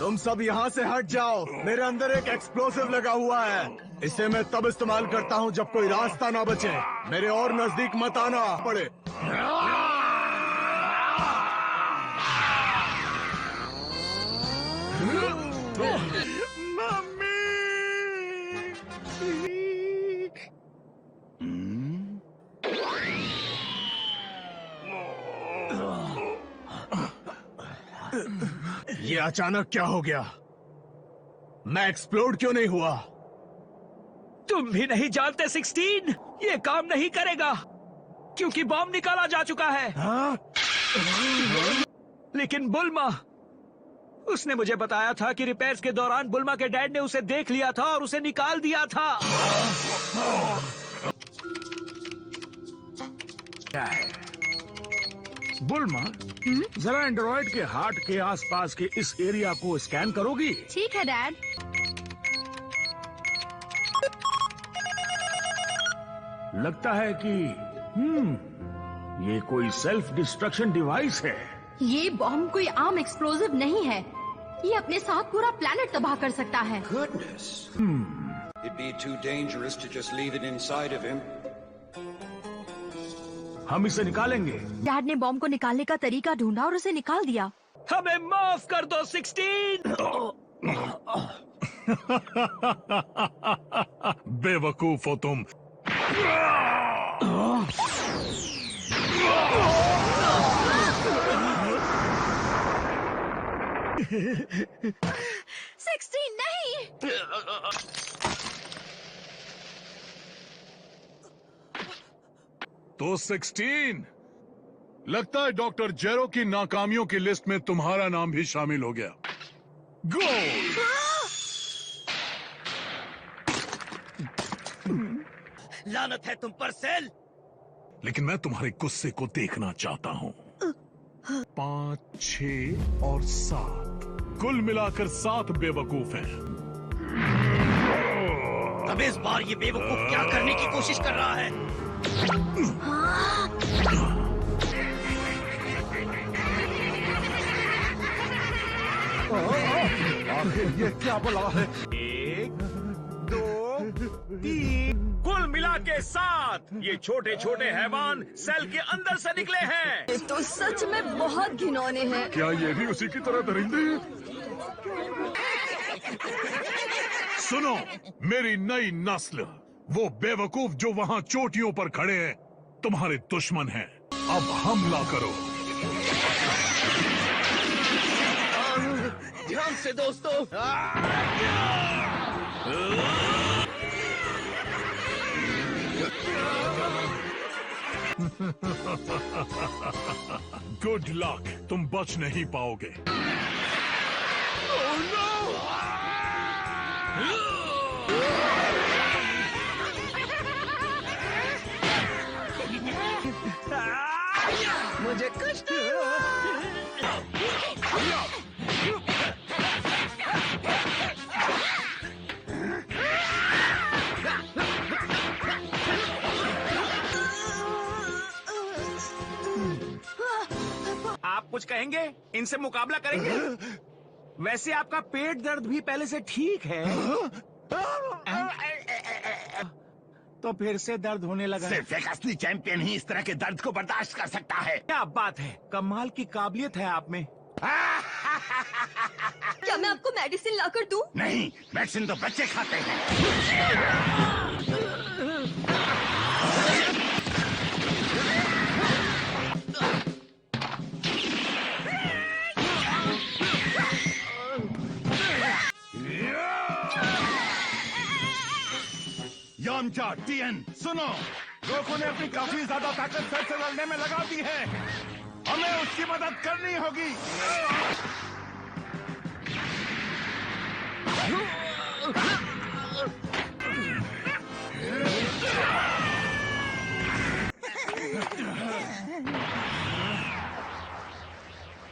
तुम सब यहाँ से हट जाओ। मेरे अंदर एक एक्सप्लोसिव लगा हुआ है। इसे मैं तब इस्तेमाल करता हूँ जब कोई रास्ता ना बचे। मेरे और नजदीक मत आना पड़े। ये अचानक क्या हो गया? मैं एक्सप्लोड क्यों नहीं हुआ? तुम भी नहीं जानते 16? ये काम नहीं करेगा क्योंकि बॉम्ब निकाला जा चुका है। हाँ? लेकिन बुल्मा, उसने मुझे बताया था कि रिपेयर्स के दौरान बुल्मा के डैड ने उसे देख लिया था और उसे निकाल दिया था। क्या है? बुल्मा, जरा एंड्रॉइड के हार्ट के आसपास के इस एरिया को स्कैन करोगी? ठीक है डैड। लगता है कि ये कोई सेल्फ डिस्ट्रक्शन डिवाइस है। ये बॉम्ब कोई आम एक्सप्लोसिव नहीं है। ये अपने साथ पूरा प्लेनेट तबाह कर सकता है। Goodness. It'd be too dangerous to just leave it inside of him. हम इसे निकालेंगे। डैड ने बॉम्ब को निकालने का तरीका ढूंढा और उसे निकाल दिया। हमें माफ कर दो 16। बेवकूफ हो तुम। 16 नहीं। तो 16, लगता है डॉक्टर जेरो की नाकामियों की लिस्ट में तुम्हारा नाम भी शामिल हो गया। गो! लानत है तुम पर सेल। लेकिन मैं तुम्हारे गुस्से को देखना चाहता हूँ। 5, 6 और 7, कुल मिलाकर 7 बेवकूफ हैं। अब इस बार ये बेवकूफ क्या करने की कोशिश कर रहा है? ये क्या बोला है? 1, 2, 3, कुल मिला के 7। ये छोटे छोटे हैवान सेल के अंदर से निकले हैं। ये तो सच में बहुत घिनौने हैं। क्या ये भी उसी की तरह दरिंदे हैं? सुनो, मेरी नई नस्ल, वो बेवकूफ जो वहाँ चोटियों पर खड़े हैं, तुम्हारे दुश्मन हैं। अब हमला करो। ध्यान से दोस्तों। गुड लक, तुम बच नहीं पाओगे। मुझे कुछ नहीं हुआ। आप कुछ कहेंगे? इनसे मुकाबला करेंगे? वैसे आपका पेट दर्द भी पहले से ठीक है। तो फिर से दर्द होने लगा। सिर्फ एक असली चैंपियन ही इस तरह के दर्द को बर्दाश्त कर सकता है। क्या बात है, कमाल की काबिलियत है आप में। क्या मैं आपको मेडिसिन लाकर दूं? नहीं, मेडिसिन तो बच्चे खाते हैं। यामचा, टीएन, सुनो, गोकू ने अपनी काफी ज्यादा ताकत सेल से लड़ने में लगा दी है। हमें उसकी मदद करनी होगी।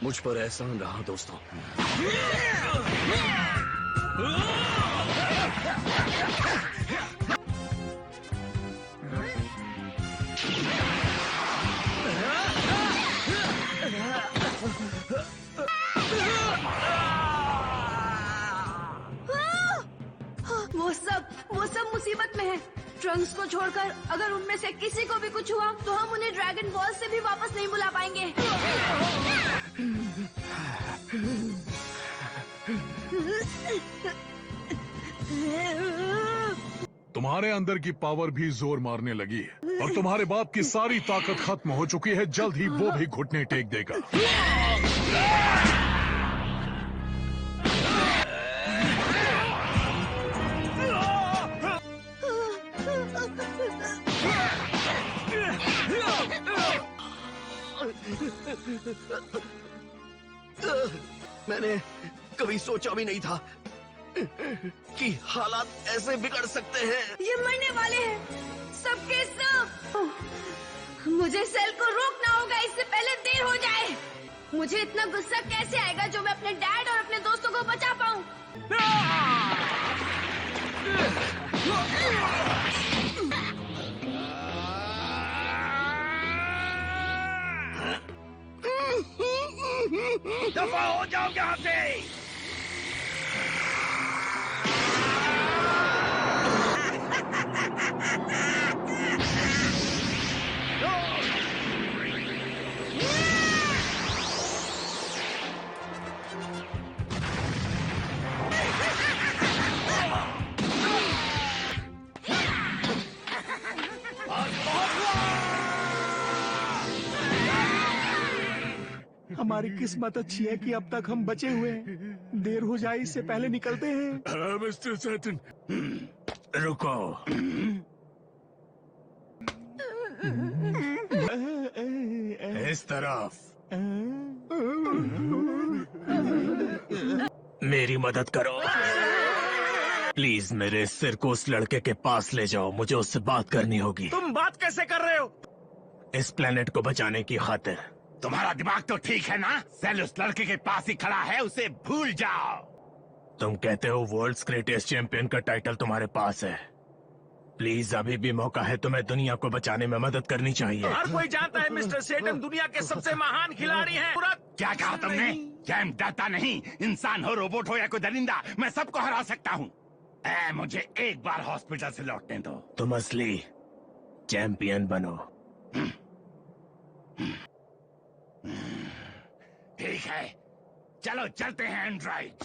मुझ पर एहसान रहा दोस्तों। वो सब मुसीबत में है। ट्रंक्स को छोड़कर अगर उनमें से किसी को भी कुछ हुआ तो हम उन्हें ड्रैगन बॉल से भी वापस नहीं बुला पाएंगे। तुम्हारे अंदर की पावर भी जोर मारने लगी है और तुम्हारे बाप की सारी ताकत खत्म हो चुकी है। जल्द ही वो भी घुटने टेक देगा। मैंने कभी सोचा भी नहीं था कि हालात ऐसे बिगड़ सकते हैं। ये मरने वाले हैं सबके सब। मुझे सेल को रोकना होगा इससे पहले देर हो जाए। मुझे इतना गुस्सा कैसे आएगा जो मैं अपने डैड और अपने दोस्तों को बचा पाऊं। दफा हो जाओ यहाँ से। हमारी किस्मत अच्छी है कि अब तक हम बचे हुए हैं। देर हो जाए इससे पहले निकलते हैं। मिस्टर सैटन, रुको। इस तरफ। मेरी मदद करो प्लीज। मेरे सिर को उस लड़के के पास ले जाओ। मुझे उससे बात करनी होगी। तुम बात कैसे कर रहे हो? इस प्लेनेट को बचाने की खातिर। तुम्हारा दिमाग तो ठीक है ना? सेल उस लड़के के पास ही खड़ा है, उसे भूल जाओ। तुम कहते हो वर्ल्ड्स ग्रेटेस्ट चैंपियन का टाइटल तुम्हारे पास है। प्लीज अभी भी मौका है, तुम्हें दुनिया को बचाने में मदद करनी चाहिए। हर कोई जानता है मिस्टर सेटन दुनिया के सबसे महान खिलाड़ी हैं। पूरा क्या कहा तुमने? जैम डरता नहीं। इंसान हो, रोबोट हो या कोई दरिंदा, मैं सबको हरा सकता हूँ। मुझे एक बार हॉस्पिटल से लौटने दो। तुम असली चैंपियन बनो। ठीक है, चलो चलते हैं एंड्रॉइड।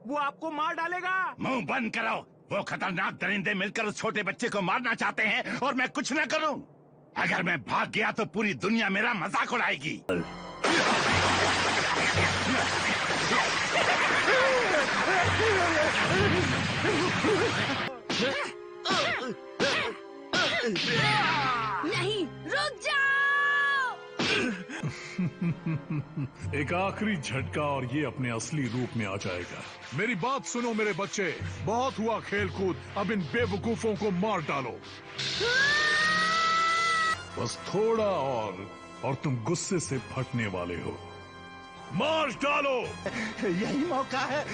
वो आपको मार डालेगा। मुंह बंद करो। वो खतरनाक दरिंदे मिलकर उस छोटे बच्चे को मारना चाहते हैं और मैं कुछ न करूं। अगर मैं भाग गया तो पूरी दुनिया मेरा मजाक उड़ाएगी। नहीं, रुक जाओ। एक आखिरी झटका और ये अपने असली रूप में आ जाएगा। मेरी बात सुनो मेरे बच्चे, बहुत हुआ खेल कूद। अब इन बेवकूफों को मार डालो। बस थोड़ा और तुम गुस्से से फटने वाले हो। मार डालो। यही मौका है।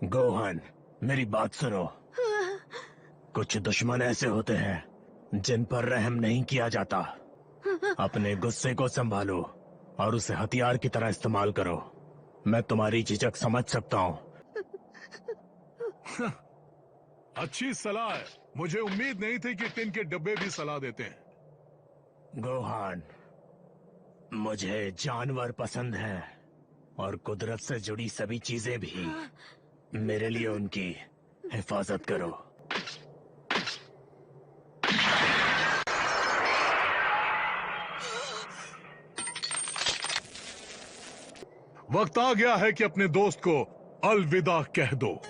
गोहन, मेरी बात सुनो। कुछ दुश्मन ऐसे होते हैं जिन पर रहम नहीं किया जाता। अपने गुस्से को संभालो और उसे हथियार की तरह इस्तेमाल करो। मैं तुम्हारी झिझक समझ सकता हूँ। अच्छी सलाह है। मुझे उम्मीद नहीं थी कि टिन के डब्बे भी सलाह देते हैं। गोहान, मुझे जानवर पसंद हैं और कुदरत से जुड़ी सभी चीजें भी। मेरे लिए उनकी हिफाजत करो। वक्त आ गया है कि अपने दोस्त को अलविदा कह दो।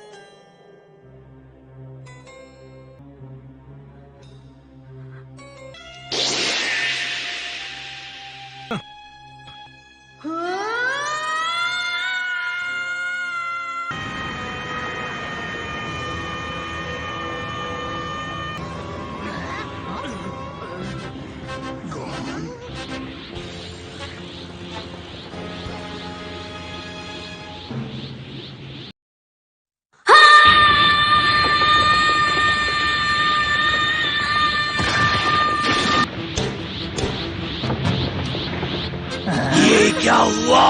क्या हुआ?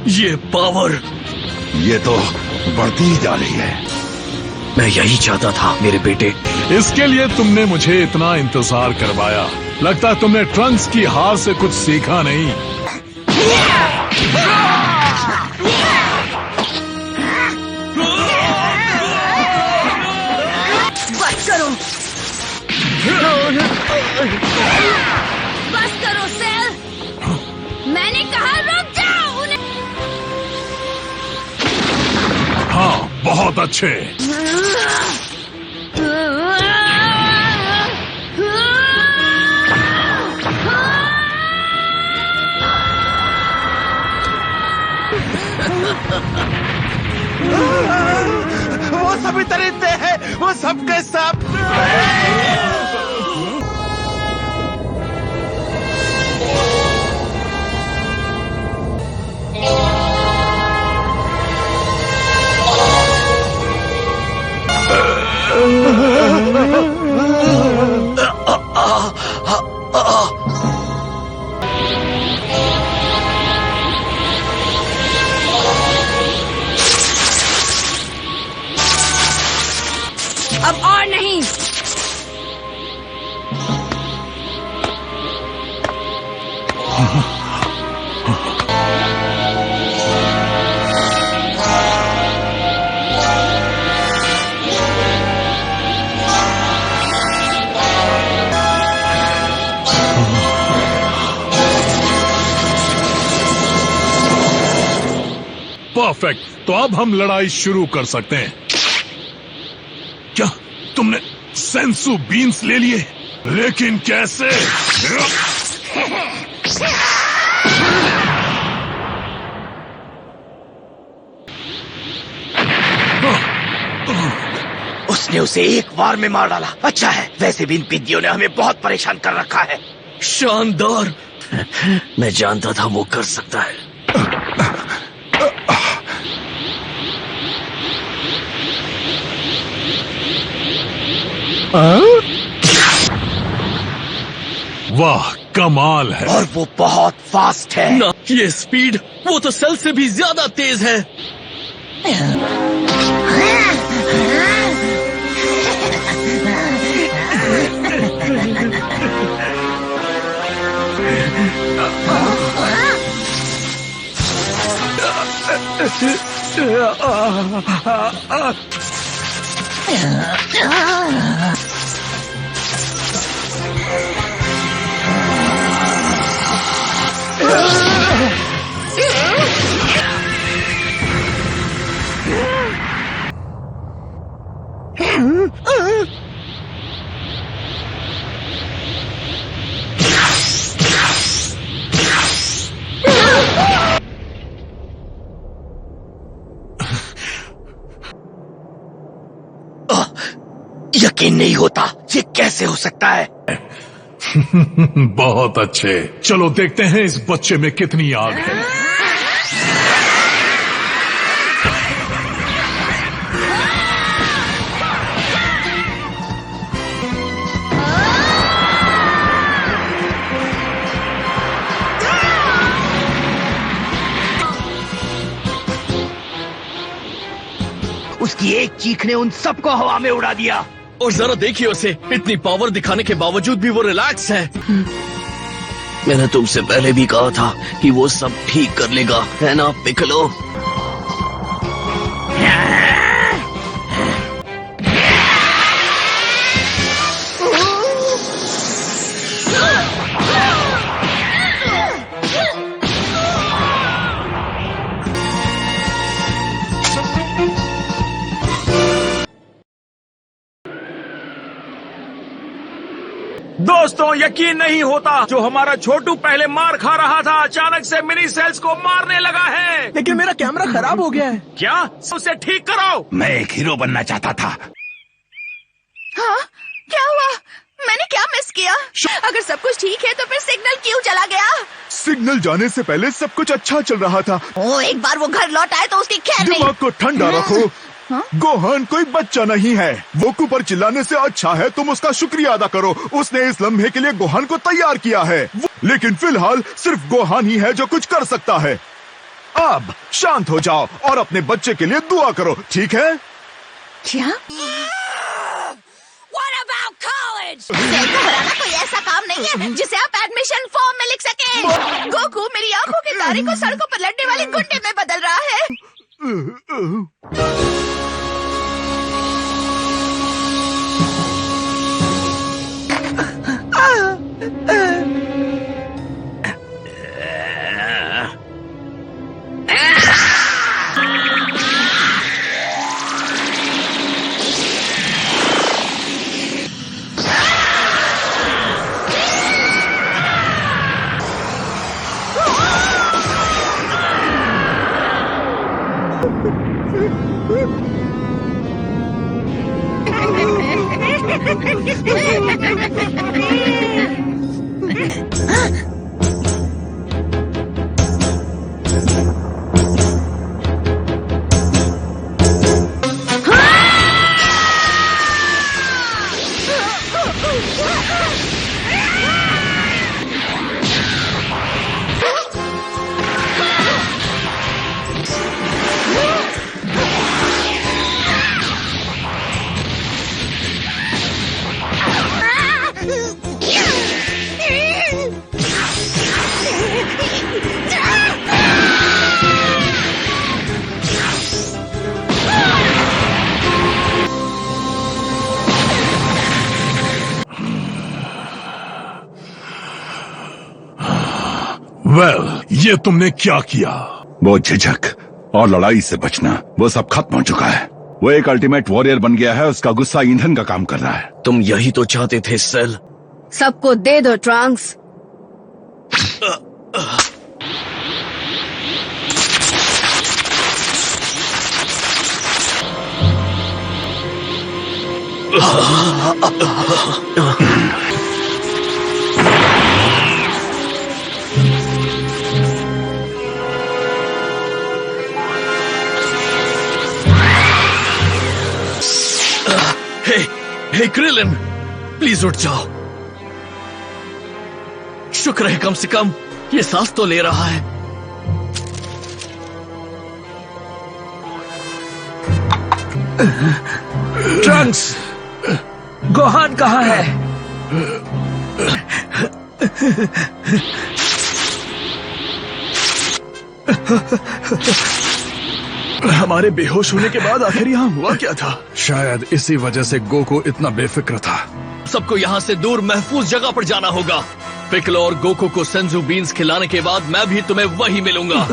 ये पावर, ये तो बढ़ती ही जा रही है। मैं यही चाहता था मेरे बेटे। इसके लिए तुमने मुझे इतना इंतजार करवाया। लगता है तुमने ट्रंक्स की हार से कुछ सीखा नहीं। बस करो, बस करो सेल। मैंने कहा रुक जाओ। उन्हें हाँ, बहुत अच्छे। वो सभी तरीके हैं, वो सबके सब। अब और नहीं। परफेक्ट। तो अब हम लड़ाई शुरू कर सकते हैं। क्या तुमने सेंसू बीन्स ले लिए? लेकिन कैसे? उसने उसे एक बार में मार डाला। अच्छा है, वैसे भी इन पिद्दियों ने हमें बहुत परेशान कर रखा है। शानदार। मैं जानता था वो कर सकता है। वाह, कमाल है। और वो बहुत फास्ट है ना। ये स्पीड, वो तो सेल से भी ज्यादा तेज है। यकीन नहीं होता, ये कैसे हो सकता है? बहुत अच्छे। चलो देखते हैं इस बच्चे में कितनी आग है। उसकी एक चीख ने उन सबको हवा में उड़ा दिया। और जरा देखिए उसे, इतनी पावर दिखाने के बावजूद भी वो रिलैक्स है। मैंने तुमसे पहले भी कहा था कि वो सब ठीक कर लेगा, है ना पिकलो? दोस्तों, यकीन नहीं होता, जो हमारा छोटू पहले मार खा रहा था अचानक से मिनी सेल्स को मारने लगा है। लेकिन मेरा कैमरा खराब हो गया है। क्या? उसे ठीक कराओ। मैं एक हीरो बनना चाहता था। हाँ, क्या हुआ? मैंने क्या मिस किया? अगर सब कुछ ठीक है तो फिर सिग्नल क्यों चला गया? सिग्नल जाने से पहले सब कुछ अच्छा चल रहा था। एक बार वो घर लौट आए तो उसकी खैर नहीं। दिमाग को ठंडा रखो। गोहान कोई बच्चा नहीं है। वोकू पर चिल्लाने से अच्छा है तुम उसका शुक्रिया अदा करो। उसने इस लम्हे के लिए गोहान को तैयार किया है। लेकिन फिलहाल सिर्फ गोहान ही है जो कुछ कर सकता है। अब शांत हो जाओ और अपने बच्चे के लिए दुआ करो, ठीक है? क्या? सेल को बनाना कोई ऐसा काम नहीं है जिसे आप एडमिशन फॉर्म में लिख सके। गोकू मेरी आंखों के तारे को सड़कों पर लड़ने वाले गुंडे में बदल रहा है। ये तुमने क्या किया? वो झिझक और लड़ाई से बचना, वो सब खत्म हो चुका है। वो एक अल्टीमेट वॉरियर बन गया है, उसका गुस्सा ईंधन का काम कर रहा है। तुम यही तो चाहते थे सेल। सबको दे दो ट्रंक्स। हे क्रिलिन, प्लीज उठ जाओ। शुक्र है कम से कम ये सांस तो ले रहा है। ट्रंक्स, गोहान कहाँ है? हमारे बेहोश होने के बाद आखिर यहाँ हुआ क्या था? शायद इसी वजह से गोकू इतना बेफिक्र था। सबको यहाँ से दूर महफूज जगह पर जाना होगा। पिकलो और गोकू को सेंजू बीन्स खिलाने के बाद मैं भी तुम्हें वहीं मिलूंगा।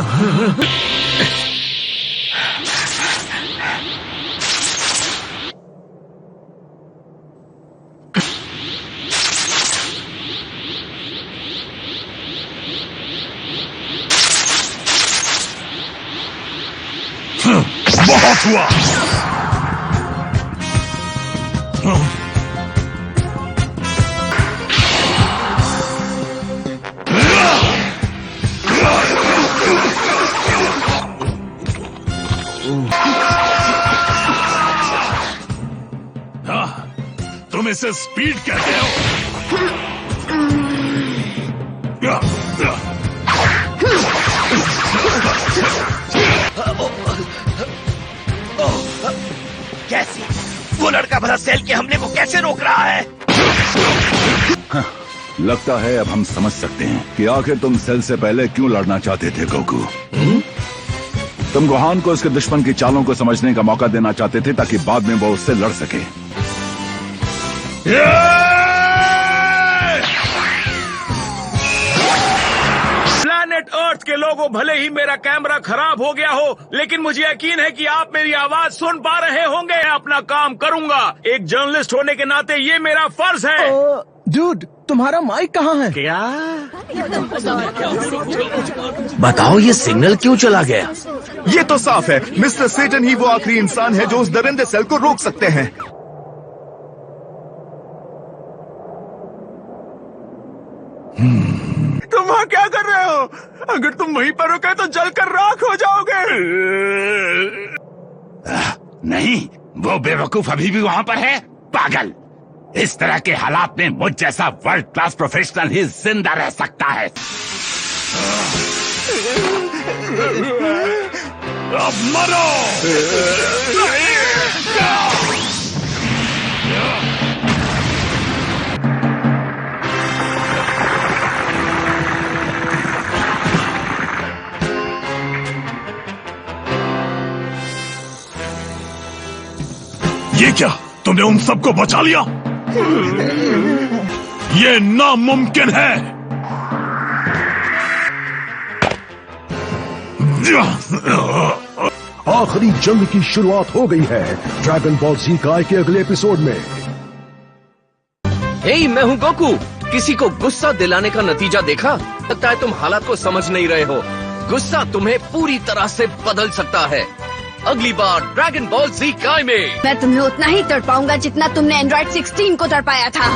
बहुत हुआ। तुम इसे स्पीड कहते हो? कैसी? वो लड़का भला सेल के हमले को कैसे रोक रहा है? लगता है अब हम समझ सकते हैं कि आखिर तुम सेल से पहले क्यों लड़ना चाहते थे गोकू। तुम गोहान को उसके दुश्मन की चालों को समझने का मौका देना चाहते थे ताकि बाद में वो उससे लड़ सके। प्लैनेट अर्थ के लोगों, भले ही मेरा कैमरा खराब हो गया हो, लेकिन मुझे यकीन है कि आप मेरी आवाज सुन पा रहे होंगे। मैं अपना काम करूंगा। एक जर्नलिस्ट होने के नाते ये मेरा फर्ज है। डूड, तुम्हारा माइक कहाँ है? क्या? बताओ ये सिग्नल क्यों चला गया? ये तो साफ है, मिस्टर सेटन ही वो आखिरी इंसान है जो उस दरिंदे सेल को रोक सकते हैं। तुम वहाँ क्या कर रहे हो? अगर तुम वहीं पर रुके तो जलकर राख हो जाओगे। नहीं, वो बेवकूफ अभी भी वहाँ पर है। पागल, इस तरह के हालात में मुझ जैसा वर्ल्ड क्लास प्रोफेशनल ही जिंदा रह सकता है। अब मरो। ये क्या, तुमने उन सबको बचा लिया? ये नामुमकिन है। आखिरी जंग की शुरुआत हो गई है ड्रैगन बॉल जी काय के अगले एपिसोड में। हे, मैं हूँ गोकू। किसी को गुस्सा दिलाने का नतीजा देखा? लगता है तुम हालात को समझ नहीं रहे हो। गुस्सा तुम्हें पूरी तरह से बदल सकता है। अगली बार ड्रैगन बॉल जी काय में मैं तुम्हें उतना ही तड़पाऊंगा जितना तुमने एंड्रॉइड 16 को तड़पाया था।